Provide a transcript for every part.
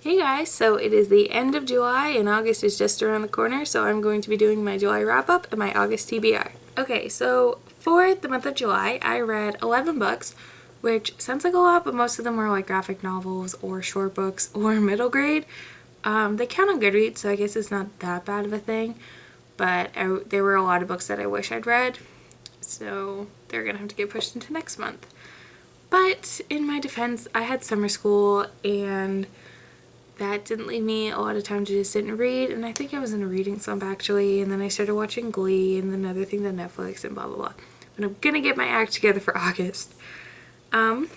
Hey guys, so it is the end of July and August is just around the corner, so I'm going to be doing my July wrap-up and my August TBR. Okay, so for the month of July, I read 11 books, which sounds like a lot, but most of them were like graphic novels or short books or middle grade. They count on Goodreads, so I guess it's not that bad of a thing, but there were a lot of books that I wish I'd read, so they're gonna have to get pushed into next month. But in my defense, I had summer school and that didn't leave me a lot of time to just sit and read, and I think I was in a reading slump actually, and then I started watching Glee and then other things on Netflix and blah blah blah. But I'm gonna get my act together for August. But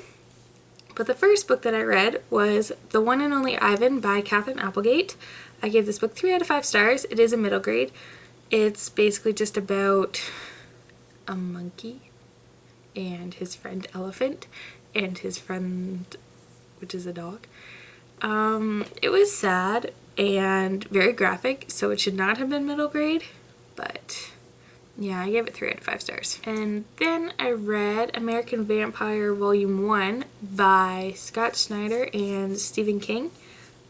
the first book that I read was The One and Only Ivan by Katherine Applegate. I gave this book 3 out of 5 stars. It is a middle grade. It's basically just about a monkey and his friend Elephant and his friend, which is a dog. It was sad and very graphic, so it should not have been middle grade, but yeah, I gave it 3 out of 5 stars. And then I read American Vampire Volume 1 by Scott Snyder and Stephen King.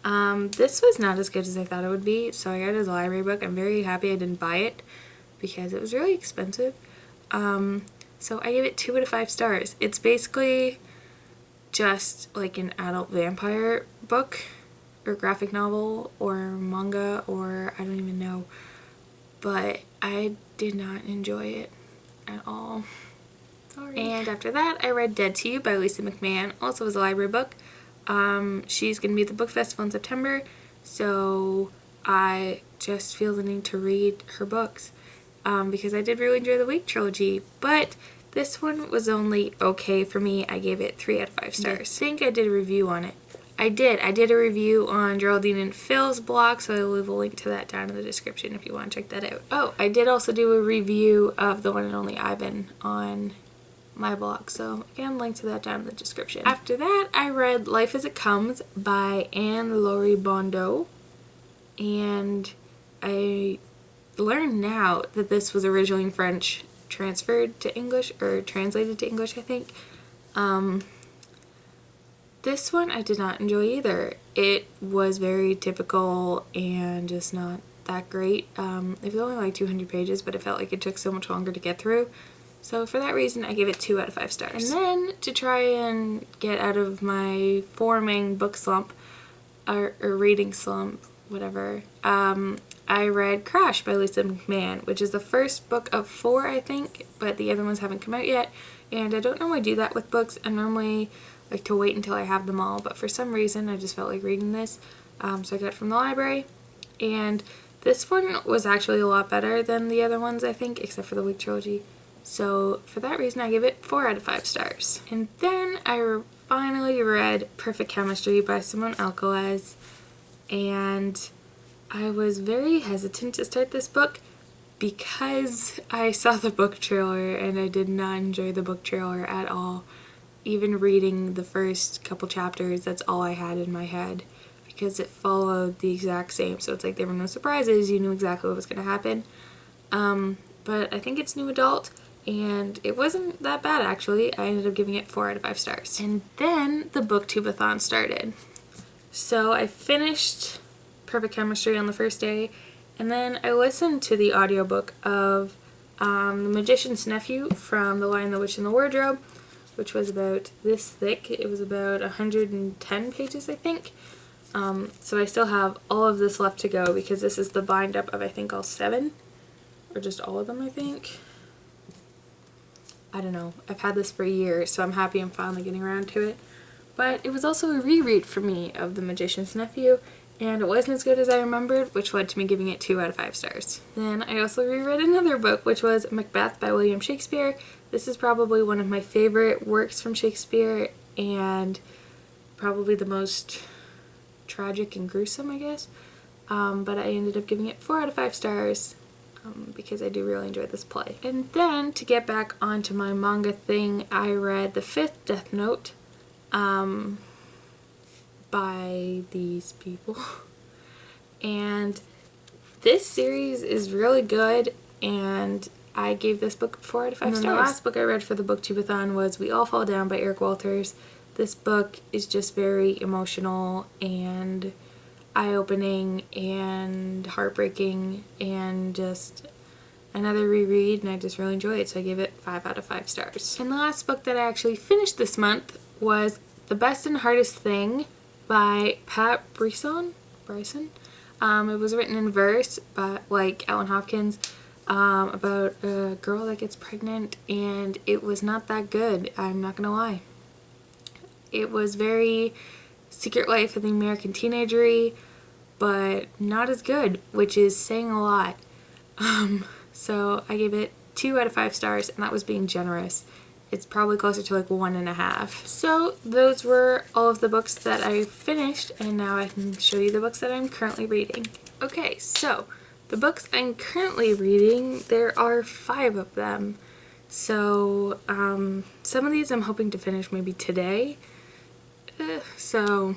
This was not as good as I thought it would be, so I got it as a library book. I'm very happy I didn't buy it because it was really expensive. So I gave it 2 out of 5 stars. It's basically just like an adult vampire book or graphic novel or manga or I don't even know, but I did not enjoy it at all. Sorry. And after that I read Dead to You by Lisa McMahon, also as a library book. She's going to be at the book festival in September, so I just feel the need to read her books because I did really enjoy the Wake trilogy, but this one was only okay for me. I gave it 3 out of 5 stars. I think I did a review on it. I did a review on Geraldine and Phil's blog, so I'll leave a link to that down in the description if you want to check that out. Oh, I did also do a review of The One and Only Ivan on my blog, so again, link to that down in the description. After that, I read Life as It Comes by Anne-Laurie Bondeau, and I learned now that this was originally in French, transferred to English, or translated to English, I think. This one I did not enjoy either. It was very typical and just not that great. It was only like 200 pages, but it felt like it took so much longer to get through. So for that reason, I gave it 2 out of 5 stars. And then, to try and get out of my forming book slump, or reading slump, whatever, I read Crash by Lisa McMahon, which is the first book of 4, I think, but the other ones haven't come out yet, and I don't normally do that with books. I normally like to wait until I have them all, but for some reason I just felt like reading this, so I got it from the library, and this one was actually a lot better than the other ones, I think, except for the Wake trilogy, so for that reason I give it 4 out of 5 stars. And then I finally read Perfect Chemistry by Simone Alcalez, and I was very hesitant to start this book because I saw the book trailer and I did not enjoy the book trailer at all. Even reading the first couple chapters, that's all I had in my head because it followed the exact same. So it's like there were no surprises, you knew exactly what was going to happen. But I think it's new adult and it wasn't that bad actually. I ended up giving it 4 out of 5 stars. And then the booktubeathon started. So I finished Perfect Chemistry on the first day, and then I listened to the audiobook of The Magician's Nephew from The Lion, the Witch, and the Wardrobe, which was about this thick. It was about 110 pages, I think. So I still have all of this left to go because this is the bind up of I think all 7, or just all of them, I think. I don't know. I've had this for years, so I'm happy I'm finally getting around to it. But it was also a reread for me of The Magician's Nephew, and it wasn't as good as I remembered, which led to me giving it 2 out of 5 stars. Then I also reread another book, which was Macbeth by William Shakespeare. This is probably one of my favorite works from Shakespeare, and probably the most tragic and gruesome, I guess. But I ended up giving it 4 out of 5 stars, because I do really enjoy this play. And then, to get back onto my manga thing, I read The Fifth Death Note, by these people, and this series is really good, and I gave this book 4 out of 5 stars. The last book I read for the booktubeathon was We All Fall Down by Eric Walters. This book is just very emotional and eye-opening and heartbreaking and just another reread, and I just really enjoyed it, so I gave it 5 out of 5 stars. And the last book that I actually finished this month was The Best and Hardest Thing by Pat Bryson. It was written in verse by Ellen Hopkins, about a girl that gets pregnant, and it was not that good, I'm not gonna lie. It was very Secret Life of the American Teenagery, but not as good, which is saying a lot. So I gave it 2 out of 5 stars, and that was being generous. It's probably closer to like 1.5. So those were all of the books that I finished, and now I can show you the books that I'm currently reading. Okay, so the books I'm currently reading, there are 5 of them. So some of these I'm hoping to finish maybe today. So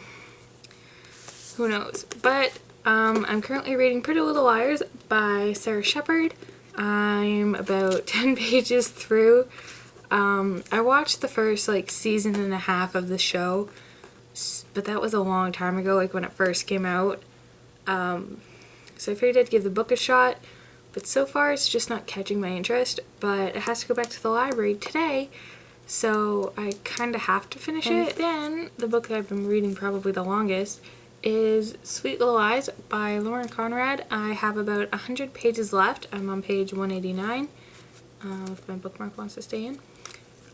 who knows? But I'm currently reading Pretty Little Liars by Sarah Shepard. I'm about 10 pages through. I watched the first season and a half of the show, but that was a long time ago, when it first came out. So I figured I'd give the book a shot, but so far it's just not catching my interest. But it has to go back to the library today, so I kind of have to finish it. Then the book that I've been reading probably the longest is Sweet Little Lies by Lauren Conrad. I have about 100 pages left. I'm on page 189, if my bookmark wants to stay in.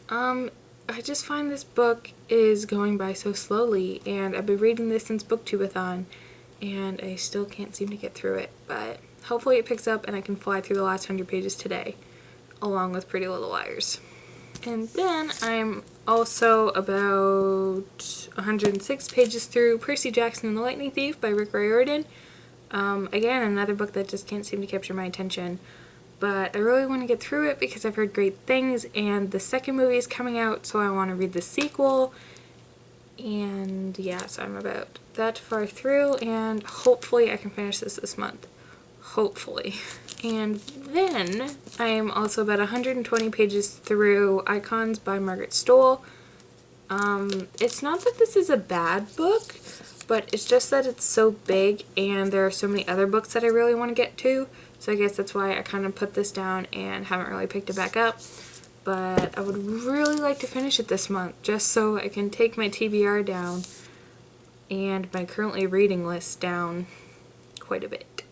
I just find this book is going by so slowly, and I've been reading this since Booktubeathon, and I still can't seem to get through it, but hopefully it picks up and I can fly through the last 100 pages today, along with Pretty Little Liars. And then I'm also about 106 pages through Percy Jackson and the Lightning Thief by Rick Riordan. Again, another book that just can't seem to capture my attention. But I really want to get through it because I've heard great things, and the second movie is coming out, so I want to read the sequel. And yeah, so I'm about that far through, and hopefully I can finish this month. Hopefully. And then I'm also about 120 pages through Icons by Margaret Stohl. It's not that this is a bad book, but it's just that it's so big and there are so many other books that I really want to get to. So I guess that's why I kind of put this down and haven't really picked it back up. But I would really like to finish it this month, just so I can take my TBR down and my currently reading list down quite a bit.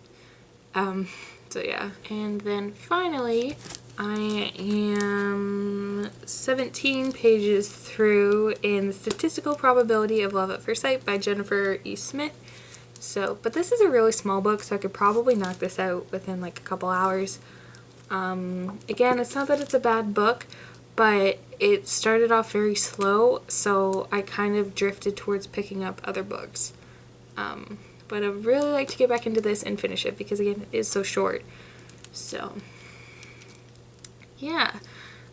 So yeah. And then finally, I am 17 pages through in The Statistical Probability of Love at First Sight by Jennifer E. Smith. So, but this is a really small book, so I could probably knock this out within a couple hours. Again, it's not that it's a bad book, but it started off very slow, so I kind of drifted towards picking up other books. But I'd really like to get back into this and finish it because, again, it is so short. So, yeah,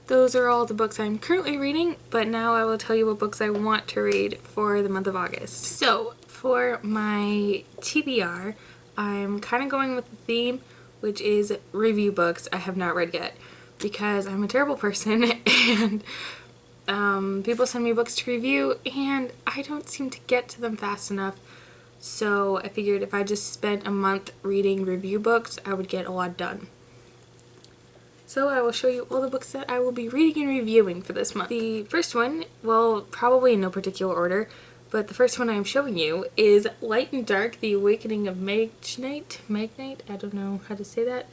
those are all the books I'm currently reading, but now I will tell you what books I want to read for the month of August. So, for my TBR, I'm kind of going with the theme, which is review books I have not read yet, because I'm a terrible person and people send me books to review and I don't seem to get to them fast enough. So I figured if I just spent a month reading review books, I would get a lot done. So I will show you all the books that I will be reading and reviewing for this month. The first one, well, probably in no particular order, but the first one I'm showing you is Light and Dark, The Awakening of Magnite, I don't know how to say that,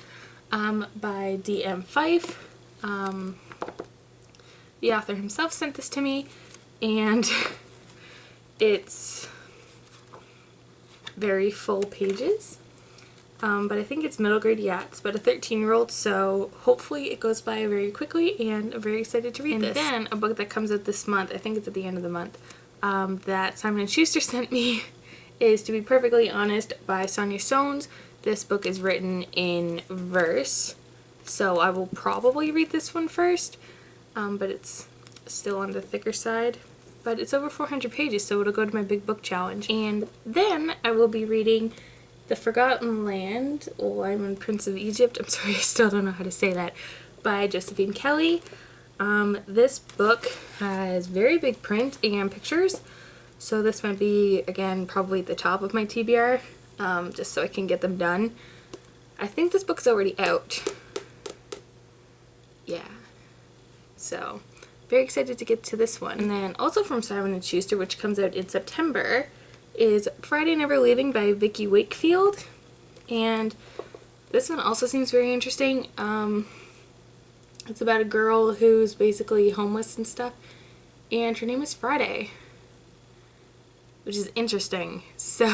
by D.M. Fife. The author himself sent this to me, and it's very full pages, but I think it's middle grade. Yeah, it's about a 13-year-old, so hopefully it goes by very quickly, and I'm very excited to read this. And then a book that comes out this month, I think it's at the end of the month, that Simon & Schuster sent me is To Be Perfectly Honest by Sonia Sones. This book is written in verse, so I will probably read this one first, but it's still on the thicker side. But it's over 400 pages, so it'll go to my big book challenge. And then I will be reading The Forgotten Land, I'm Prince of Egypt, I'm sorry, I still don't know how to say that, by Josephine Kelly. This book has very big print and pictures, so this might be, again, probably at the top of my TBR. just so I can get them done. I think this book's already out. Yeah. So, very excited to get to this one. And then also from Simon & Schuster, which comes out in September, is Friday Never Leaving by Vicky Wakefield. And this one also seems very interesting. It's about a girl who's basically homeless and stuff. And her name is Friday, which is interesting. So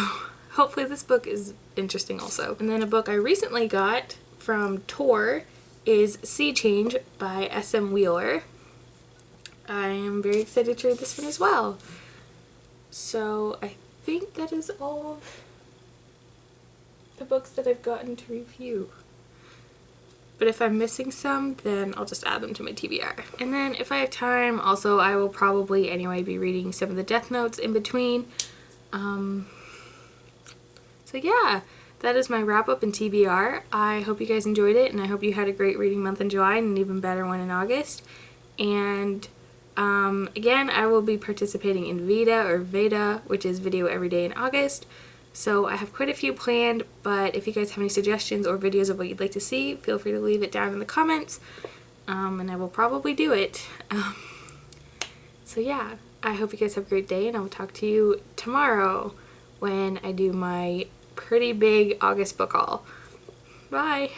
hopefully this book is interesting also. And then a book I recently got from Tor is Sea Change by S.M. Wheeler. I am very excited to read this one as well. So I think that is all of the books that I've gotten to review. But if I'm missing some, then I'll just add them to my TBR. And then if I have time, also I will probably anyway be reading some of the Death Notes in between. So yeah, that is my wrap up in TBR. I hope you guys enjoyed it, and I hope you had a great reading month in July and an even better one in August. And again, I will be participating in VEDA, which is Video Every Day in August. So I have quite a few planned, but if you guys have any suggestions or videos of what you'd like to see, feel free to leave it down in the comments, and I will probably do it. So yeah, I hope you guys have a great day, and I will talk to you tomorrow when I do my pretty big August book haul. Bye!